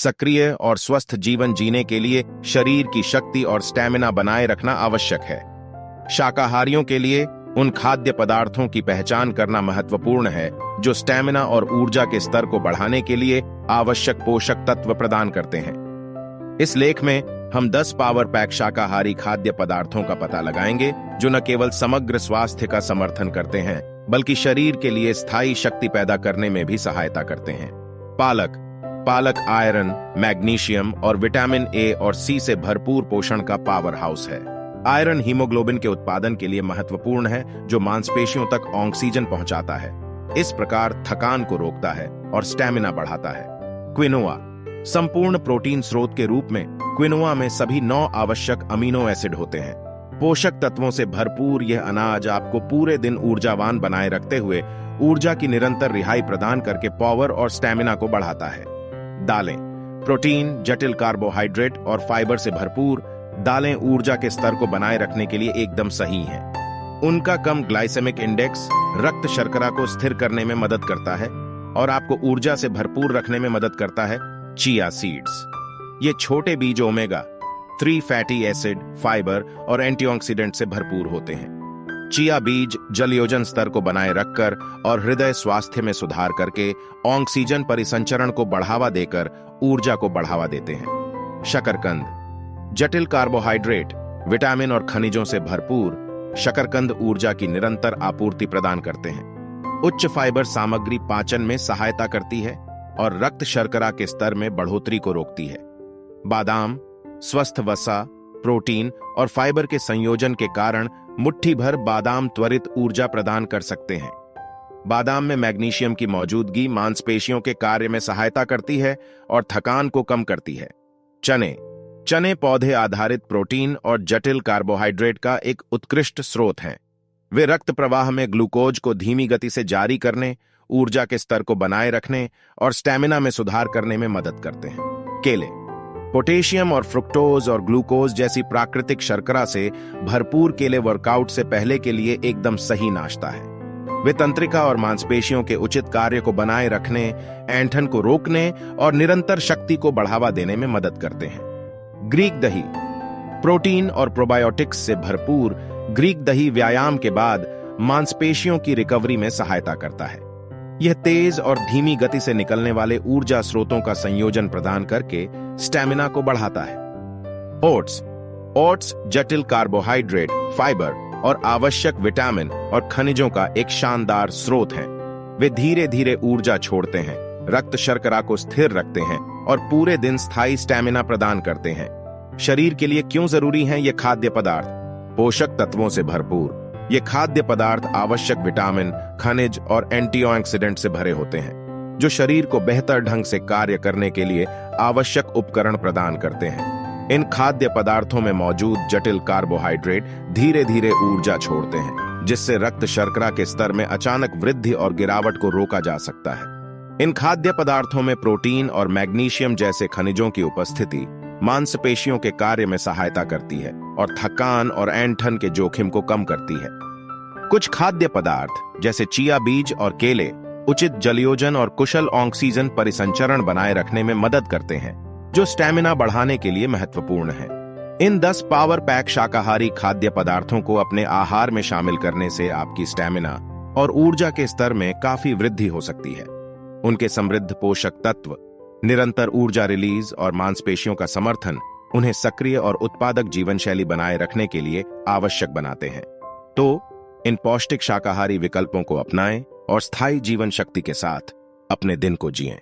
सक्रिय और स्वस्थ जीवन जीने के लिए शरीर की शक्ति और स्टैमिना बनाए रखना आवश्यक है। शाकाहारियों के लिए उन खाद्य पदार्थों की पहचान करना महत्वपूर्ण है जो स्टैमिना और ऊर्जा के स्तर को बढ़ाने के लिए आवश्यक पोषक तत्व प्रदान करते हैं। इस लेख में हम 10 पावर पैक शाकाहारी खाद्य पदार्थों का पता लगाएंगे जो न केवल समग्र स्वास्थ्य का समर्थन करते हैं बल्कि शरीर के लिए स्थायी शक्ति पैदा करने में भी सहायता करते हैं। पालक आयरन, मैग्नीशियम और विटामिन ए और सी से भरपूर पोषण का पावर हाउस है। आयरन हीमोग्लोबिन के उत्पादन के लिए महत्वपूर्ण है जो मांसपेशियों तक ऑक्सीजन पहुंचाता है। इस प्रकार थकान को रोकता है और स्टैमिना बढ़ाता है। क्विनोआ संपूर्ण प्रोटीन स्रोत के रूप में क्विनोआ में सभी 9 आवश्यक अमीनो एसिड होते हैं। पोषक तत्वों से भरपूर यह अनाज आपको पूरे दिन ऊर्जावान बनाए रखते हुए ऊर्जा की निरंतर रिहाई प्रदान करके पावर और स्टैमिना को बढ़ाता है। दालें प्रोटीन, जटिल कार्बोहाइड्रेट और फाइबर से भरपूर दालें ऊर्जा के स्तर को बनाए रखने के लिए एकदम सही हैं। उनका कम ग्लाइसेमिक इंडेक्स रक्त शर्करा को स्थिर करने में मदद करता है और आपको ऊर्जा से भरपूर रखने में मदद करता है। चिया सीड्स ये छोटे बीज ओमेगा 3 फैटी एसिड, फाइबर और एंटीऑक्सीडेंट से भरपूर होते हैं। चिया बीज जलयोजन स्तर को बनाए रखकर और हृदय स्वास्थ्य में सुधार करके ऑक्सीजन परिसंचरण को बढ़ावा देकर ऊर्जा को बढ़ावा देते हैं। शकरकंद जटिल कार्बोहाइड्रेट, विटामिन और खनिजों से भरपूर शकरकंद ऊर्जा की निरंतर आपूर्ति प्रदान करते हैं। उच्च फाइबर सामग्री पाचन में सहायता करती है और रक्त शर्करा के स्तर में बढ़ोतरी को रोकती है। बादाम स्वस्थ वसा, प्रोटीन और फाइबर के संयोजन के कारण मुट्ठी भर बादाम त्वरित ऊर्जा प्रदान कर सकते हैं। बादाम में मैग्नीशियम की मौजूदगी मांसपेशियों के कार्य में सहायता करती है और थकान को कम करती है। चने पौधे आधारित प्रोटीन और जटिल कार्बोहाइड्रेट का एक उत्कृष्ट स्रोत हैं। वे रक्त प्रवाह में ग्लूकोज को धीमी गति से जारी करने, ऊर्जा के स्तर को बनाए रखने और स्टैमिना में सुधार करने में मदद करते हैं। केले पोटेशियम और फ्रुक्टोज और ग्लूकोज जैसी प्राकृतिक शर्करा से भरपूर केले वर्कआउट से पहले के लिए एकदम सही नाश्ता है। वे तंत्रिका और मांसपेशियों के उचित कार्य को बनाए रखने, ऐंठन को रोकने और निरंतर शक्ति को बढ़ावा देने में मदद करते हैं। ग्रीक दही प्रोटीन और प्रोबायोटिक्स से भरपूर ग्रीक दही व्यायाम के बाद मांसपेशियों की रिकवरी में सहायता करता है। यह तेज और धीमी गति से निकलने वाले ऊर्जा स्रोतों का संयोजन प्रदान करके स्टैमिना को बढ़ाता है। ओट्स जटिल कार्बोहाइड्रेट, फाइबर और आवश्यक विटामिन और खनिजों का एक शानदार स्रोत हैं। वे धीरे धीरे ऊर्जा छोड़ते हैं, रक्त शर्करा को स्थिर रखते हैं और पूरे दिन स्थायी स्टैमिना प्रदान करते हैं। शरीर के लिए क्यों जरूरी हैं ये खाद्य पदार्थ? पोषक तत्वों से भरपूर ये खाद्य पदार्थ आवश्यक विटामिन, खनिज और एंटीऑक्सीडेंट से भरे होते हैं जो शरीर को बेहतर ढंग से कार्य करने के लिए आवश्यक उपकरण प्रदान करते हैं। इन खाद्य पदार्थों में मौजूद जटिल कार्बोहाइड्रेट धीरे धीरे ऊर्जा छोड़ते हैं जिससे रक्त शर्करा के स्तर में अचानक वृद्धि और गिरावट को रोका जा सकता है। इन खाद्य पदार्थों में प्रोटीन और मैग्नीशियम जैसे खनिजों की उपस्थिति मांसपेशियों के कार्य में सहायता करती है और थकान और ऐंठन के जोखिम को कम करती है। कुछ खाद्य पदार्थ जैसे चिया बीज और केले उचित जलयोजन और कुशल ऑक्सीजन परिसंचरण बनाए रखने में मदद करते हैं जो स्टैमिना बढ़ाने के लिए महत्वपूर्ण है। इन 10 पावर पैक शाकाहारी खाद्य पदार्थों को अपने आहार में शामिल करने से आपकी स्टैमिना और ऊर्जा के स्तर में काफी वृद्धि हो सकती है। उनके समृद्ध पोषक तत्व, निरंतर ऊर्जा रिलीज और मांसपेशियों का समर्थन उन्हें सक्रिय और उत्पादक जीवन शैली बनाए रखने के लिए आवश्यक बनाते हैं। तो इन पौष्टिक शाकाहारी विकल्पों को अपनाएं और स्थायी जीवन शक्ति के साथ अपने दिन को जिएं।